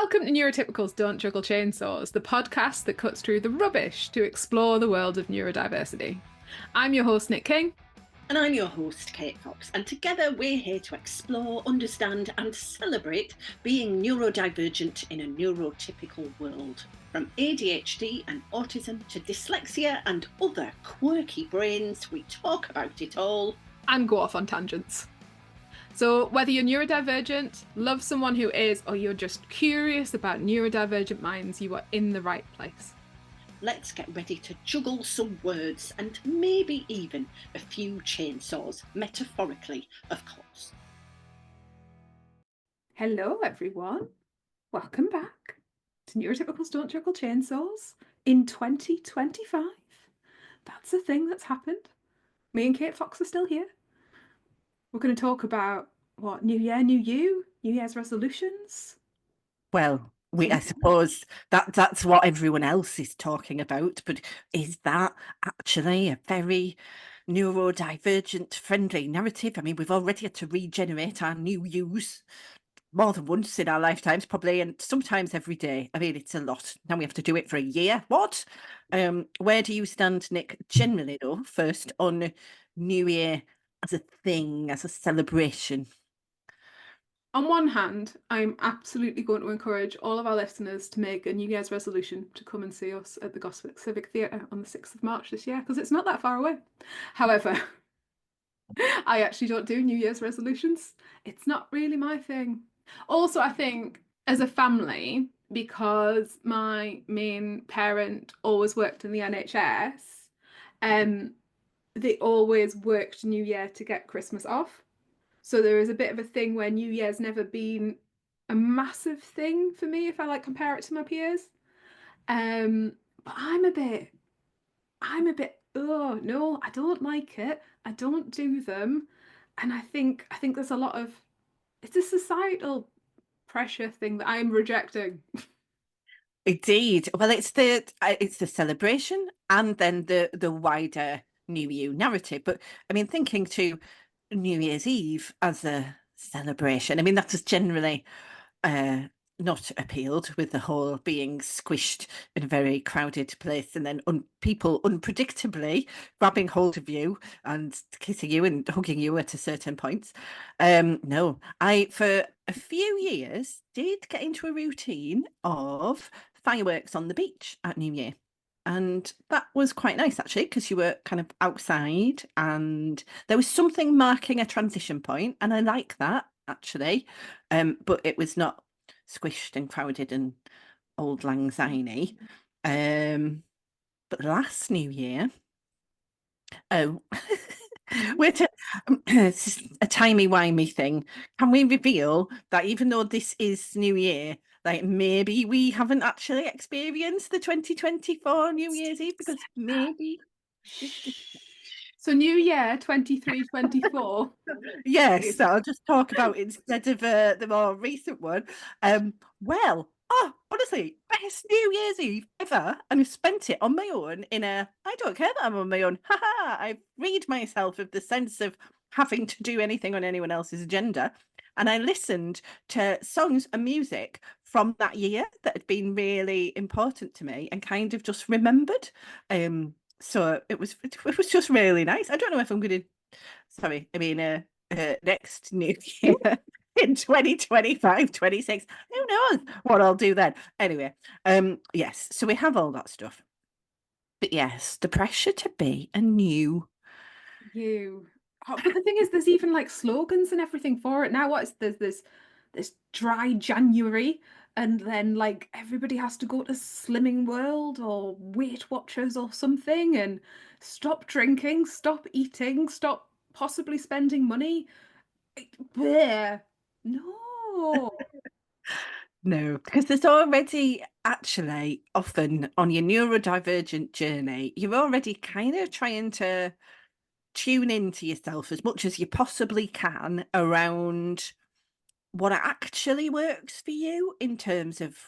Welcome to Neurotypicals Don't Juggle Chainsaws, the podcast that cuts through the rubbish to explore the world of neurodiversity. I'm your host, Nick King. And I'm your host, Kate Fox. And together we're here to explore, understand, and celebrate being neurodivergent in a neurotypical world. From ADHD and autism to dyslexia and other quirky brains, we talk about it all. And go off on tangents. So whether you're neurodivergent, love someone who is, or you're just curious about neurodivergent minds, you are in the right place. Let's get ready to juggle some words and maybe even a few chainsaws, metaphorically, of course. Hello, everyone. Welcome back to Neurotypicals Don't Juggle Chainsaws in 2025. That's a thing that's happened. Me and Kate Fox are still here. We're going to talk about what? New year, new you? New Year's resolutions? Well, I suppose that's what everyone else is talking about, but is that actually a very neurodivergent friendly narrative? I mean, we've already had to regenerate our new yous more than once in our lifetimes, probably, and sometimes every day. I mean, it's a lot. Now we have to do it for a year. What? Where do you stand, Nick, generally, though, first on New Year as a thing, as a celebration? On one hand, I'm absolutely going to encourage all of our listeners to make a New Year's resolution to come and see us at the Gosford Civic Theatre on the 6th of March this year, because it's not that far away. However, I actually don't do New Year's resolutions. It's not really my thing. Also, I think as a family, because my main parent always worked in the NHS, they always worked New Year to get Christmas off. So there is a bit of a thing where New Year's never been a massive thing for me if I like compare it to my peers. But I'm a bit, oh no, I don't like it. I don't do them. And I think there's a lot of, it's a societal pressure thing that I'm rejecting. Indeed. Well, it's the celebration and then the wider New You narrative. But I mean, thinking to New Year's Eve as a celebration, I mean, that has generally not appealed, with the whole being squished in a very crowded place and then people unpredictably grabbing hold of you and kissing you and hugging you at a certain points. No, I, for a few years, did get into a routine of fireworks on the beach at New Year. And that was quite nice, actually, because you were kind of outside and there was something marking a transition point, and I like that, actually. But it was not squished and crowded and old lang syne. But last New Year, oh, wait, it's a timey-wimey thing. Can we reveal that even though this is New Year, like maybe we haven't actually experienced the 2024 New Year's Eve, because maybe. So New Year 23-24. Yes, so I'll just talk about instead of the more recent one. Honestly, best New Year's Eve ever, and I've spent it on my own I don't care that I'm on my own. I've freed myself of the sense of having to do anything on anyone else's agenda. And I listened to songs and music from that year that had been really important to me and kind of just remembered. So it was just really nice. I don't know if I'm going to, next New Year in 2025, 26. Who knows what I'll do then? Anyway, yes, so we have all that stuff. But yes, the pressure to be a new You. Oh, but the thing is, there's even like slogans and everything for it now. There's this dry January, and then like everybody has to go to Slimming World or Weight Watchers or something, and stop drinking, stop eating, stop possibly spending money. Bleh. No. No, because there's already actually often on your neurodivergent journey, you're already kind of trying to tune into yourself as much as you possibly can around what actually works for you in terms of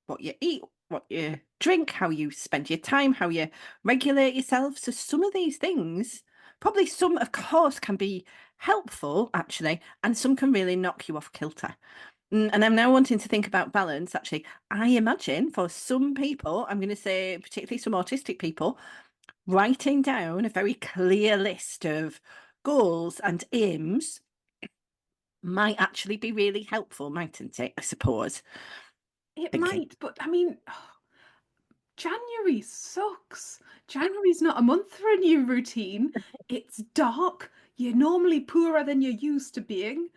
what you eat, what you drink, how you spend your time, how you regulate yourself. So some of these things, probably some, of course, can be helpful, actually, and some can really knock you off kilter. And I'm now wanting to think about balance, actually. I imagine for some people, I'm going to say, particularly some autistic people, writing down a very clear list of goals and aims might actually be really helpful, mightn't it? I suppose. It Thinking. might, but I mean, January sucks. January's not a month for a new routine. It's dark. You're normally poorer than you're used to being.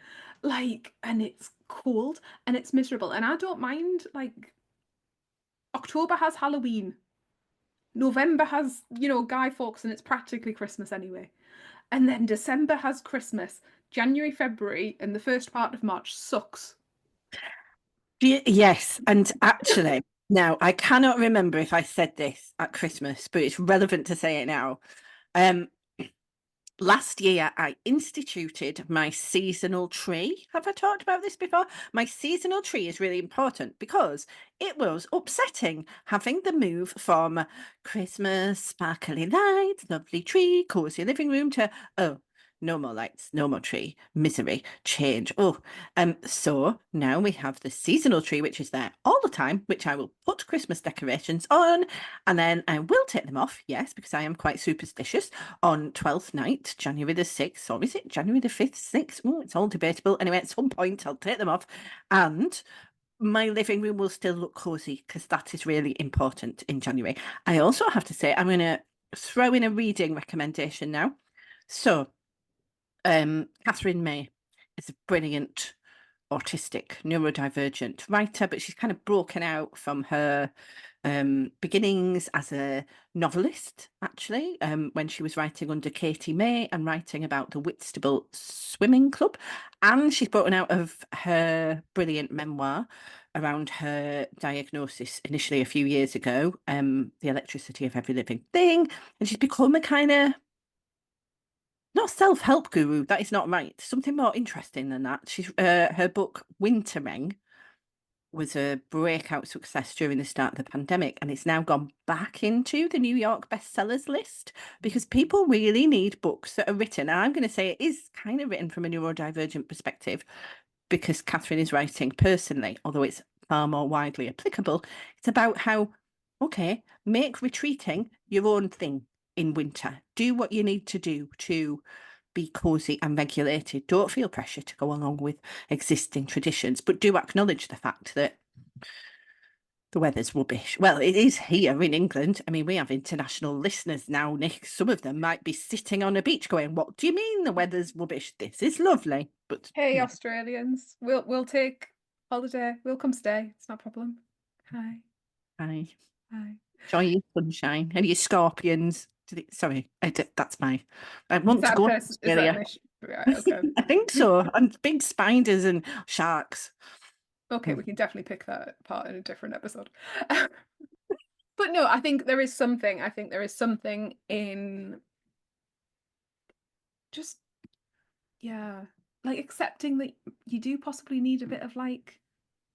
And it's cold and it's miserable. And I don't mind, October has Halloween. November has, Guy Fawkes, and it's practically Christmas anyway. And then December has Christmas. January, February, and the first part of March sucks. Yes, and actually, now I cannot remember if I said this at Christmas, but it's relevant to say it now. Um, Last year, I instituted my seasonal tree. Have I talked about this before? My seasonal tree is really important because it was upsetting having the move from Christmas, sparkly lights, lovely tree, cozy living room to, oh, no more lights, no more tree, misery, change. Oh, so now we have the seasonal tree, which is there all the time, which I will put Christmas decorations on, and then I will take them off, yes, because I am quite superstitious, on 12th night, January the 6th, or is it January the 5th, 6th? Oh, it's all debatable. Anyway, at some point, I'll take them off, and my living room will still look cozy because that is really important in January. I also have to say, I'm going to throw in a reading recommendation now. So, Catherine May is a brilliant autistic, neurodivergent writer, but she's kind of broken out from her beginnings as a novelist, actually, when she was writing under Katie May and writing about the Whitstable Swimming Club. And she's broken out of her brilliant memoir around her diagnosis initially a few years ago, The Electricity of Every Living Thing. And she's become a kind of not self-help guru, that is not right. Something more interesting than that. She's her book Wintering was a breakout success during the start of the pandemic, and it's now gone back into the New York bestsellers list because people really need books that are written. And I'm going to say it is kind of written from a neurodivergent perspective because Catherine is writing personally, although it's far more widely applicable. It's about how, okay, make retreating your own thing in winter. Do what you need to do to be cozy and regulated. Don't feel pressure to go along with existing traditions, but do acknowledge the fact that the weather's rubbish. Well, it is here in England. I mean, we have international listeners now, Nick. Some of them might be sitting on a beach going, "What do you mean the weather's rubbish? This is lovely." But Hey, yeah, Australians, we'll take holiday. We'll come stay. It's not a problem. Hi, hi. hi. Enjoy your sunshine and your scorpions. Sorry, that's my. I Is want to that a go to person? Is that an Australia. issue? Right, okay. I think so. And big spiders and sharks. Okay, Hmm. we can definitely pick that apart in a different episode. But no, I think there is something in just, yeah, like accepting that you do possibly need a bit of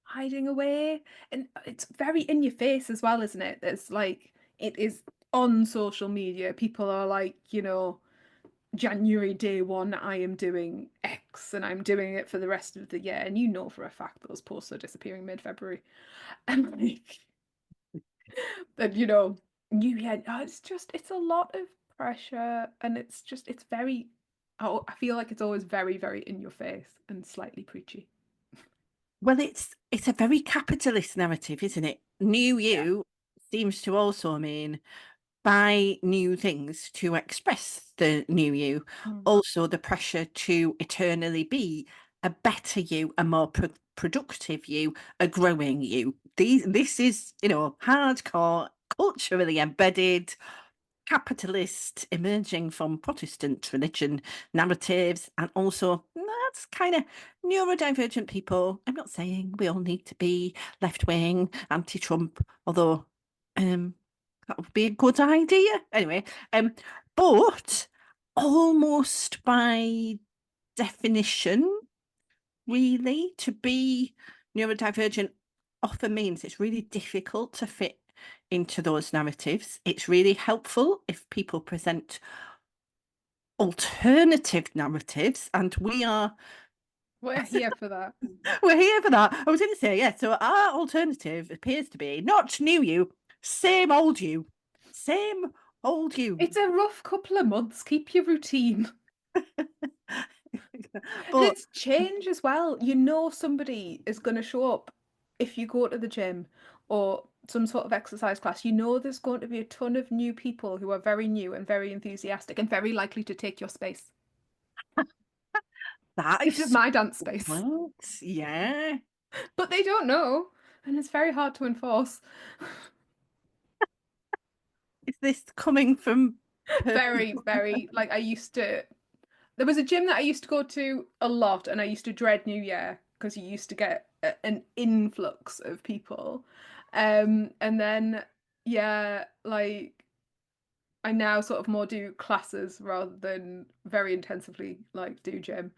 hiding away. And it's very in your face as well, isn't it? There's it is on social media. People are January day one, I am doing X and I'm doing it for the rest of the year. And you know for a fact those posts are disappearing mid-February. And and it's a lot of pressure and it's very, I feel like it's always very, very in your face and slightly preachy. Well, it's a very capitalist narrative, isn't it? New Yeah. you seems to also mean buy new things to express the new you. Mm. Also, the pressure to eternally be a better you, a more productive you, a growing you. This is, hardcore, culturally embedded, capitalist, emerging from Protestant religion narratives, and also that's kind of neurodivergent people. I'm not saying we all need to be left wing, anti Trump, although that would be a good idea. Anyway, but almost by definition, really, to be neurodivergent often means it's really difficult to fit into those narratives. It's really helpful if people present alternative narratives, and we are We're here for that. We're here for that. I was going to say, yeah, so our alternative appears to be not new you, same old you. Same old you. It's a rough couple of months. Keep your routine. And But it's change as well. You know somebody is going to show up if you go to the gym or some sort of exercise class. You know there's going to be a ton of new people who are very new and very enthusiastic and very likely to take your space. that This is is my dance space. what? Yeah. But they don't know, and it's very hard to enforce. Is this coming from person? Very, very, like I used to, there was a gym that I used to go to a lot, and I used to dread New Year because you used to get an influx of people. And then, yeah, like I now sort of more do classes rather than very intensively like do gym.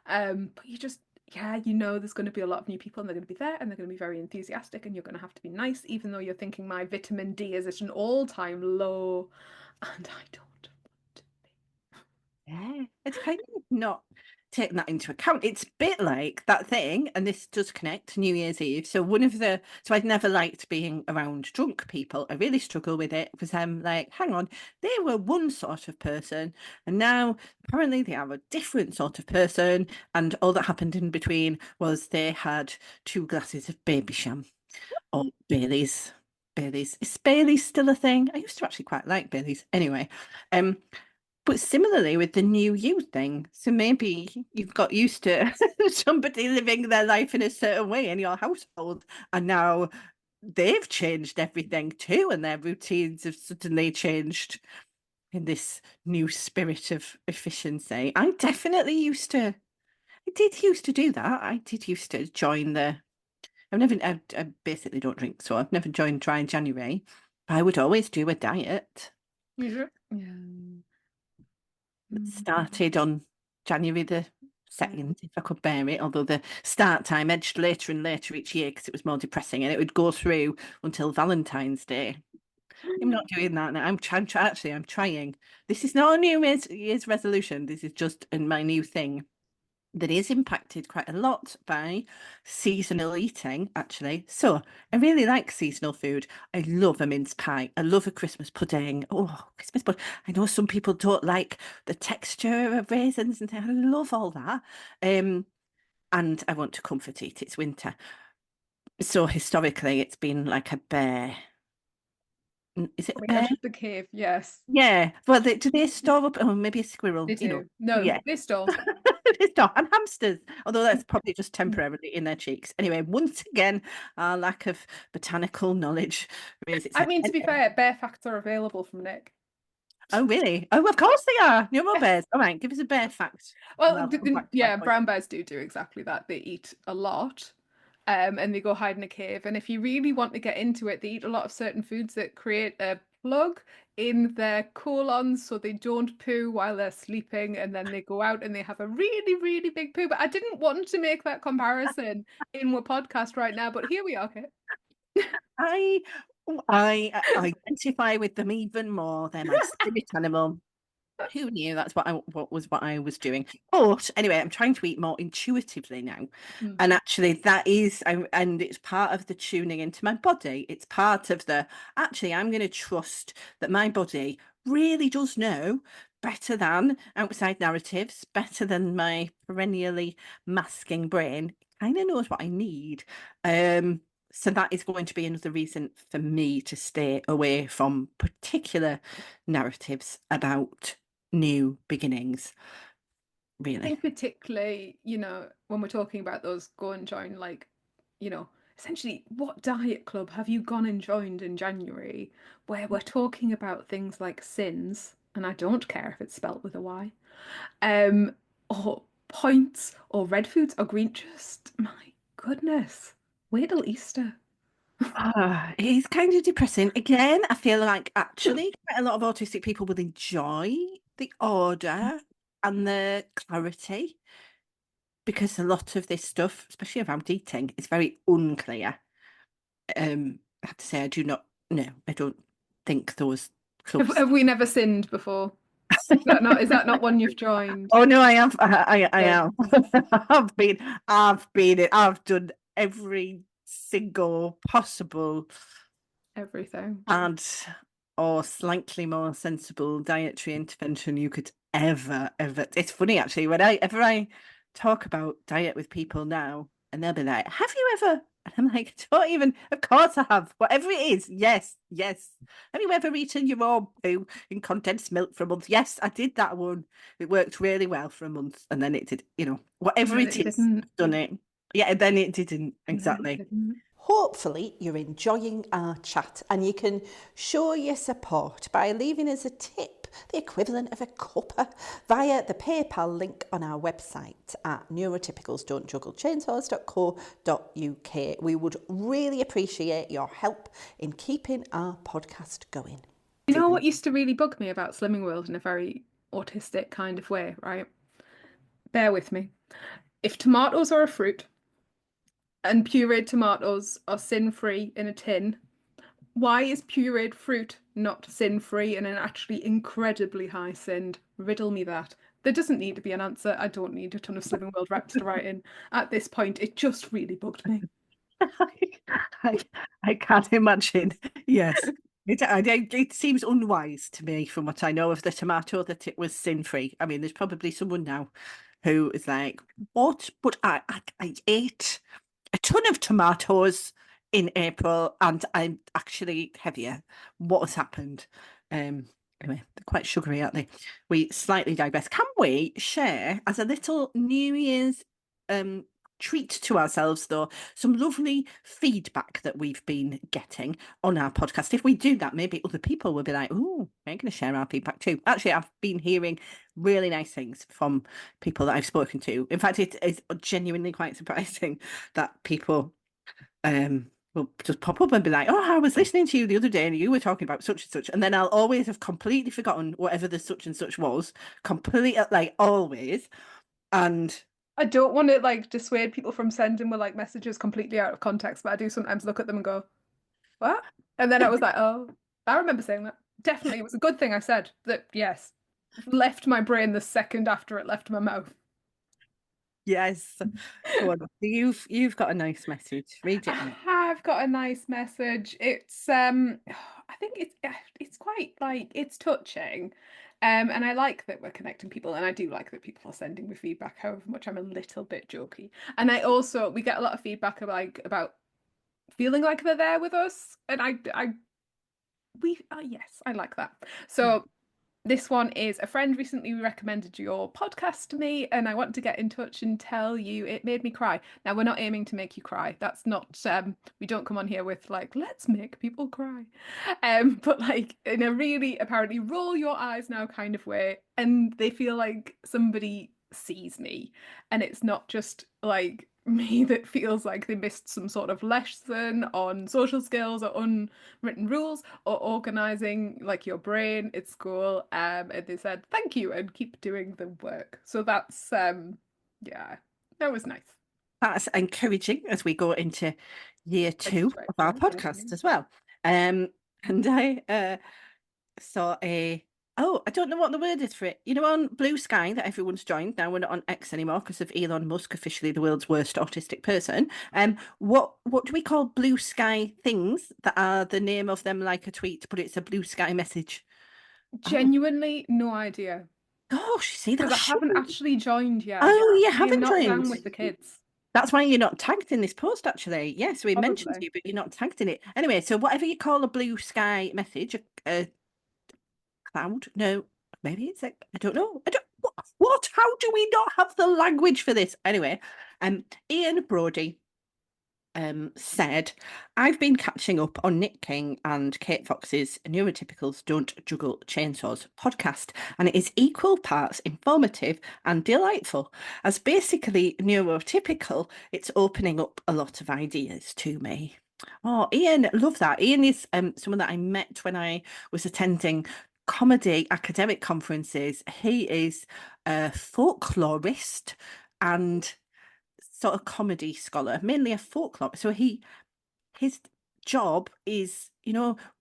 But you just, yeah, you know there's going to be a lot of new people and they're going to be there and they're going to be very enthusiastic and you're going to have to be nice, even though you're thinking my vitamin D is at an all-time low and I don't want to be. Yeah, it's kind of not taking that into account. It's a bit like that thing, and this does connect to New Year's Eve. So I'd never liked being around drunk people. I really struggle with it because I'm like, hang on, they were one sort of person, and now apparently they are a different sort of person. And all that happened in between was they had 2 glasses of baby sham or Bailey's. Bailey's. Is Bailey's still a thing? I used to actually quite like Bailey's. Anyway, um, but similarly with the new you thing, so maybe you've got used to somebody living their life in a certain way in your household, and now they've changed everything too, and their routines have suddenly changed in this new spirit of efficiency. I did used to do that. I did used to join I basically don't drink, so I've never joined Dry January. I would always do a diet. You sure? Yeah. Started on January the 2nd, if I could bear it, although the start time edged later and later each year because it was more depressing and it would go through until Valentine's Day. I'm not doing that now. Actually, I'm trying. This is not a Year's resolution. This is just my new thing that is impacted quite a lot by seasonal eating, actually. So I really like seasonal food. I love a mince pie. I love a Christmas pudding. Oh, Christmas pudding. I know some people don't like the texture of raisins and things. I love all that. And I want to comfort eat. It's winter. So historically, it's been like a bear. Is it a Coming bear? out of the cave, yes. Yeah. Well, do they store up? Oh, maybe a squirrel, They you know. do. No, Yeah. they stole. They don't. And hamsters, although that's probably just temporarily in their cheeks. Anyway, once again, our lack of botanical knowledge raises its I head. mean, to be Anyway. fair, bear facts are available from Nick. Oh, really? Oh, of course they are. No more Yes. bears. All right, give us a bear fact. And Well, I'll come back to my yeah, point. brown bears do exactly that. They eat a lot, and they go hide in a cave. And if you really want to get into it, they eat a lot of certain foods that create a plug in their colons so they don't poo while they're sleeping, and then they go out and they have a really, really big poo. But I didn't want to make that comparison in our podcast right now, but here we are, okay? I I identify with them even more. They're my spirit animal. Who knew that's what I was doing? But anyway, I'm trying to eat more intuitively now. Mm. And actually and it's part of the tuning into my body. It's part of the actually I'm going to trust that my body really does know better than outside narratives, better than my perennially masking brain. It kind of knows what I need. So that is going to be another reason for me to stay away from particular narratives about new beginnings, I really. think particularly, when we're talking about those go and join, like, essentially, what diet club have you gone and joined in January where we're talking about things like sins, and I don't care if it's spelt with a Y, or points, or red foods, or green, just my goodness. Wait till Easter. It's kind of depressing. Again, I feel like actually quite a lot of autistic people will enjoy the order and the clarity because a lot of this stuff, especially around eating, is very unclear. I have to say, I don't think those Have, clubs. have we never sinned before? Is that not one you've joined? Oh no, I have. I Yeah, am. I've done every single possible everything. and or slightly more sensible dietary intervention you could ever. It's funny actually, whenever I talk about diet with people now, and they'll be like, "Have you ever?" And I'm like, "Don't even." Of course I have. Whatever it is, yes, yes. Have you ever eaten your own poo in condensed milk for a month? Yes, I did that one. It worked really well for a month, and then it did. And Whatever then it it is, didn't. I've done it. Yeah, and then it didn't And then it exactly. didn't. Hopefully, you're enjoying our chat and you can show your support by leaving us a tip, the equivalent of a cuppa, via the PayPal link on our website at neurotypicals.don't juggle chainsaws.co.uk. We would really appreciate your help in keeping our podcast going. You know what used to really bug me about Slimming World in a very autistic kind of way, right? Bear with me. If tomatoes are a fruit and pureed tomatoes are sin-free in a tin, why is pureed fruit not sin-free and an actually incredibly high sin? Riddle me that. There doesn't need to be an answer. I don't need a ton of Slimming World reps to write in. At this point, it just really bugged me. I, I can't imagine. Yes. It seems unwise to me, from what I know of the tomato, that it was sin-free. I mean, there's probably someone now who is like, what? But I ate a ton of tomatoes in April and I'm actually heavier. What has happened? Anyway, they're quite sugary, aren't they? We slightly digress. Can we share as a little New Year's treat to ourselves, though, some lovely feedback that we've been getting on our podcast? If we do that, maybe other people will be like, oh, we're going to share our feedback too. Actually, I've been hearing really nice things from people that I've spoken to. In fact, it is genuinely quite surprising that people will just pop up and be like, oh, I was listening to you the other day and you were talking about such and such. And then I'll always have completely forgotten whatever the such and such was, like always. And I don't want to like dissuade people from sending me like messages completely out of context, but I do sometimes look at them and go, "What?" And then I was like, "Oh, I remember saying that. Definitely, it was a good thing I said that. Yes, left my brain the second after it left my mouth." yes, go on. You've got a nice message. Read I it out. have got a nice message. It's I think it's quite like it's touching. And I like that we're connecting people, and I do like that people are sending me feedback, however much I'm a little bit jokey. And we get a lot of feedback about feeling like they're there with us, and yes, I like that. So this one is a friend recently recommended your podcast to me, and I want to get in touch and tell you it made me cry. Now, we're not aiming to make you cry. That's not, we don't come on here with like, let's make people cry. But like in a really apparently roll your eyes now kind of way, and they feel like somebody sees me, and it's not just like me that feels like they missed some sort of lesson on social skills or unwritten rules or organizing like your brain at school. And they said thank you and keep doing the work. So that's yeah, that was nice. That's encouraging as we go into year 2 of our podcast as well. And I saw I don't know what the word is for it. On Blue Sky that everyone's joined. Now we're not on X anymore because of Elon Musk, officially the world's worst autistic person. What do we call Blue Sky things that are the name of them like a tweet, but it's a Blue Sky message? Genuinely no idea Gosh, you see because that I haven't show. actually joined yet. Oh, you I am haven't not down joined. with the kids. That's why you're not tagged in this post, actually. Yes, we mentioned Probably. you, but you're not tagged in it. Anyway, so whatever you call a Blue Sky message, a cloud? No, maybe it's like, I don't know. I don't what? How do we not have the language for this? Anyway, Ian Brody said, I've been catching up on Nick King and Kate Fox's Neurotypicals Don't Juggle Chainsaws podcast, and it is equal parts informative and delightful. As basically neurotypical, it's opening up a lot of ideas to me. Oh, Ian, love that. Ian is someone that I met when I was attending comedy academic conferences. He is a folklorist and sort of comedy scholar, mainly a folklore. So his job is,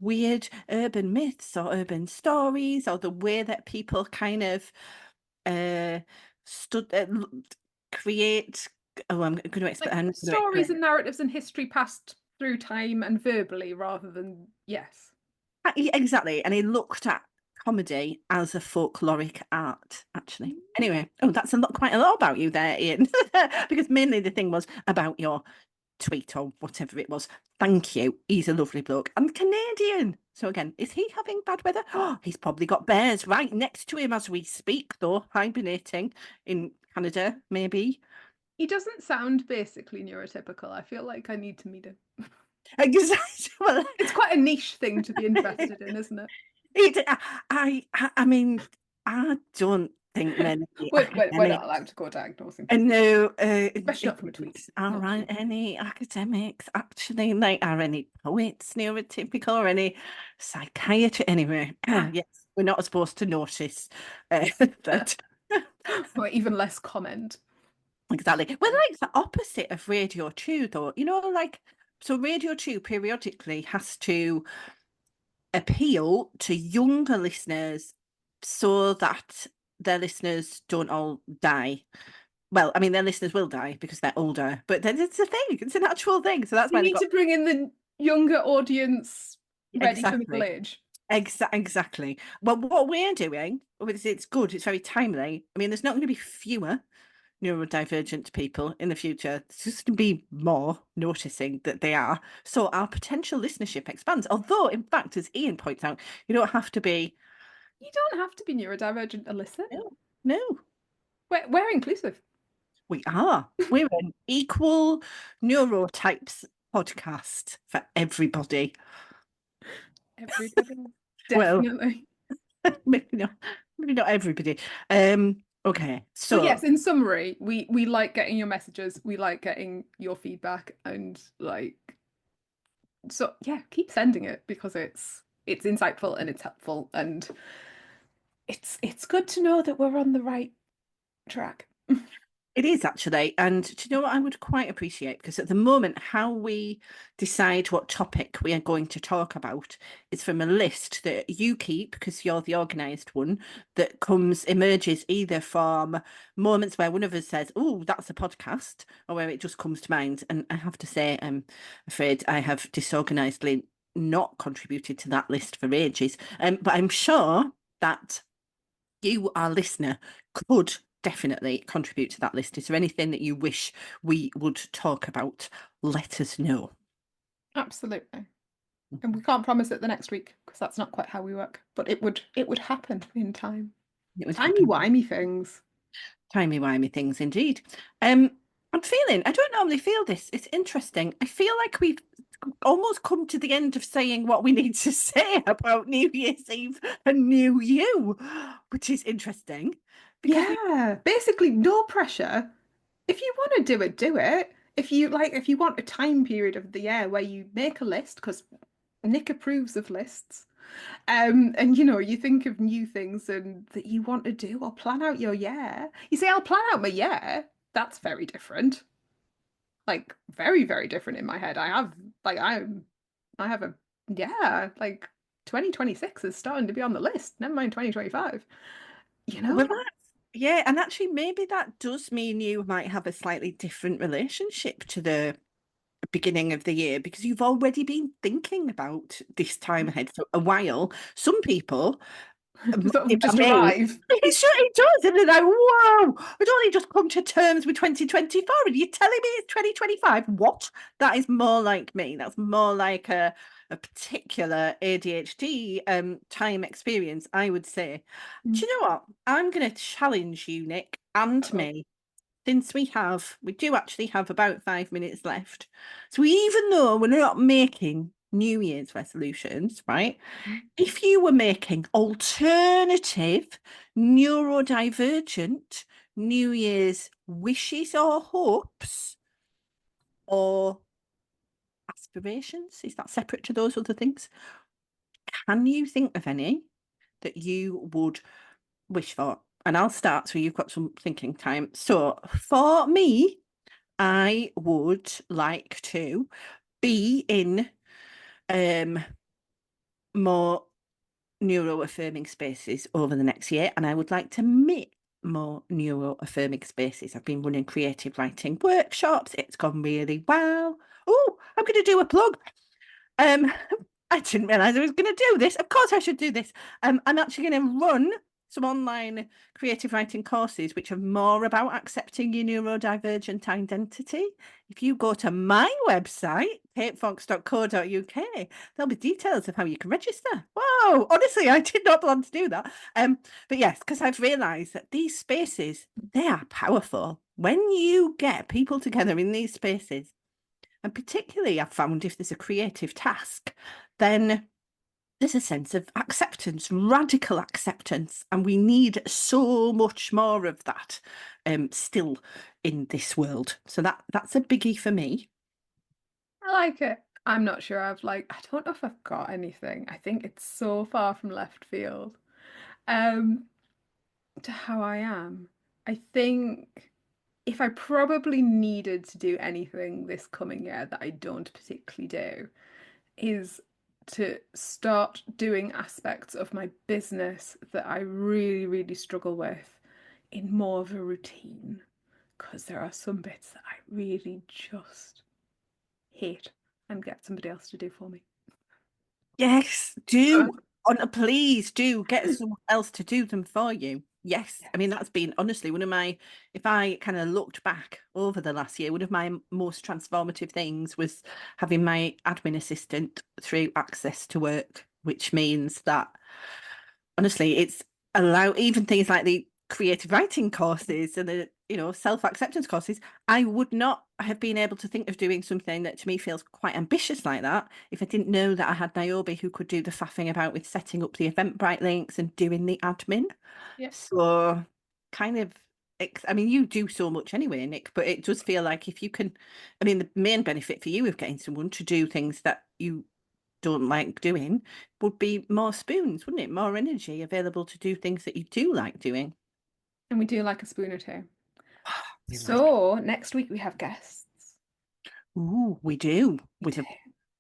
weird urban myths or urban stories, or the way that people kind of create. Oh, I'm going to explain. Like stories and narratives and history passed through time and verbally rather than, yes. Exactly. And he looked at comedy as a folkloric art, actually. Anyway, that's quite a lot about you there, Ian, because mainly the thing was about your tweet or whatever it was. Thank you. He's a lovely bloke and Canadian. So again, is he having bad weather? Oh, he's probably got bears right next to him as we speak, though, hibernating in Canada, maybe. He doesn't sound basically neurotypical. I feel like I need to meet him. Exactly. Well, it's quite a niche thing to be invested in, isn't it? I mean, I don't think many. We're not allowed to go diagnosing. No, especially not from a tweet. Aren't any academics actually are any poets neurotypical or any psychiatry? Anyway, yes, we're not supposed to notice that. Or even less comment. Exactly. We're like the opposite of Radio 2, though. So Radio 2 periodically has to appeal to younger listeners so that their listeners don't all die. Well, I mean, their listeners will die because they're older, but then it's a thing. It's an actual thing. So that's why you need to bring in the younger audience ready for middle age. Exactly. Well, what we're doing, it's good. It's very timely. I mean, there's not going to be fewer neurodivergent people in the future. It's just going to be more noticing that they are. So our potential listenership expands. Although, in fact, as Ian points out, you don't have to be neurodivergent to listen. No. We're inclusive. We are. We're an equal neurotypes podcast for everybody. Definitely. Well, maybe not everybody. Okay, so yes, in summary, we like getting your messages, we like getting your feedback, and keep sending it because it's insightful and it's helpful, and it's good to know that we're on the right track. It is actually, and do you know what I would quite appreciate? Because at the moment, how we decide what topic we are going to talk about is from a list that you keep, because you're the organised one, that emerges either from moments where one of us says, "Oh, that's a podcast," or where it just comes to mind. And I have to say, I'm afraid I have disorganisedly not contributed to that list for ages. But I'm sure that you, our listener, could definitely contribute to that list. Is there anything that you wish we would talk about? Let us know. Absolutely. And we can't promise it the next week because that's not quite how we work, but it would happen in time. Timey-wimey things. Timey-wimey things indeed. I don't normally feel this. It's interesting. I feel like we've almost come to the end of saying what we need to say about New Year's Eve and New You, which is interesting. Basically no pressure. If you want to do it, do it. If you want a time period of the year where you make a list, because Nick approves of lists, and you think of new things and that you want to do, or plan out your year. You say, I'll plan out my year. That's very different. Like very, very different in my head. I have 2026 is starting to be on the list. Never mind 2025. Well, and actually maybe that does mean you might have a slightly different relationship to the beginning of the year, because you've already been thinking about this time ahead for a while. Some people just arrive. It does. And they're like, whoa, I'd only just come to terms with 2024 and you're telling me it's 2025? What? That is more like me. That's more like a particular ADHD time experience, I would say. Do you know what? I'm going to challenge you, Nick, and me, since we do actually have about 5 minutes left. So even though we're not making New Year's resolutions, right? If you were making alternative neurodivergent New Year's wishes or hopes or aspirations, is that separate to those other things? Can you think of any that you would wish for? And I'll start, so you've got some thinking time. So for me, I would like to be in more neuro-affirming spaces over the next year, and I would like to make more neuro-affirming spaces. I've been running creative writing workshops. It's gone really well. Oh, I'm going to do a plug. I didn't realise I was going to do this. Of course I should do this. I'm actually going to run some online creative writing courses which are more about accepting your neurodivergent identity. If you go to my website, katefox.co.uk, there'll be details of how you can register. Whoa, honestly, I did not plan to do that. But yes, because I've realised that these spaces, they are powerful. When you get people together in these spaces, and particularly I've found if there's a creative task, then there's a sense of acceptance, radical acceptance, and we need so much more of that still in this world. So that's a biggie for me. I like it. I'm not sure I don't know if I've got anything. I think it's so far from left field to how I am. I think if I probably needed to do anything this coming year that I don't particularly do, is to start doing aspects of my business that I really, really struggle with in more of a routine. Because there are some bits that I really just hate and get somebody else to do for me. Yes, do. Please do get someone else to do them for you. Yes. I mean, that's been honestly one of my, if I kind of looked back over the last year, one of my most transformative things was having my admin assistant through Access to Work, which means that honestly, it's even things like the creative writing courses and the self-acceptance courses. I would not have been able to think of doing something that to me feels quite ambitious like that if I didn't know that I had Niobe who could do the faffing about with setting up the Eventbrite links and doing the admin. Yeah. So kind of, I mean, you do so much anyway, Nick, but it does feel like if you can, I mean, the main benefit for you of getting someone to do things that you don't like doing would be more spoons, wouldn't it? More energy available to do things that you do like doing. And we do like a spoon or two. So next week we have guests. Ooh, we do, with a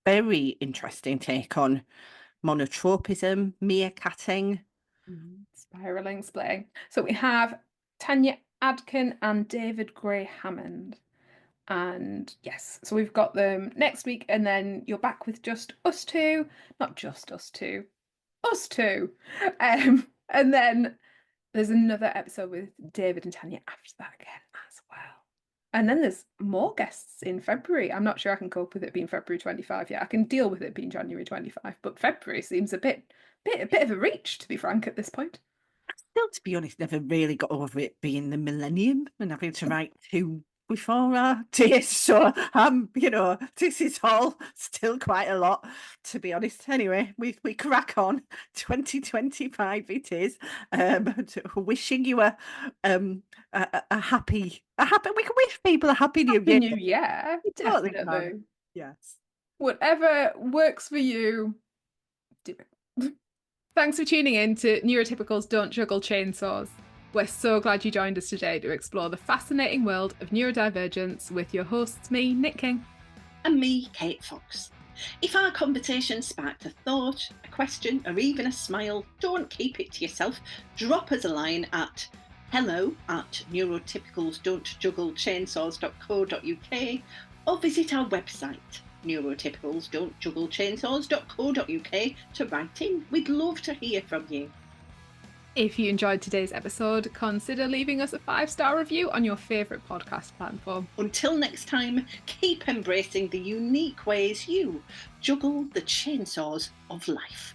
very interesting take on monotropism, meerkatting. Spiraling, splitting. So we have Tanya Adkin and David Gray Hammond. And yes, so we've got them next week, and then you're back with just us two. Not just us two. Us two. And then there's another episode with David and Tanya after that again as well. And then there's more guests in February. I'm not sure I can cope with it being February 25 yet. I can deal with it being January 25, but February seems a bit of a reach, to be frank, at this point. Still, to be honest, never really got over it being the millennium and having to write two before our days. So, this is all still quite a lot, to be honest. Anyway, we crack on. 2025 it is. Wishing you a happy. We can wish people a happy new year. New year, definitely. Yes. Whatever works for you, do it. Thanks for tuning in to Neurotypicals Don't Juggle Chainsaws. We're so glad you joined us today to explore the fascinating world of neurodivergence with your hosts, me, Nick King. And me, Kate Fox. If our conversation sparked a thought, a question, or even a smile, don't keep it to yourself. Drop us a line at hello@neurotypicalsdon'tjugglechainsaws.co.uk or visit our website, neurotypicalsdon'tjugglechainsaws.co.uk, to write in. We'd love to hear from you. If you enjoyed today's episode, consider leaving us a 5-star review on your favourite podcast platform. Until next time, keep embracing the unique ways you juggle the chainsaws of life.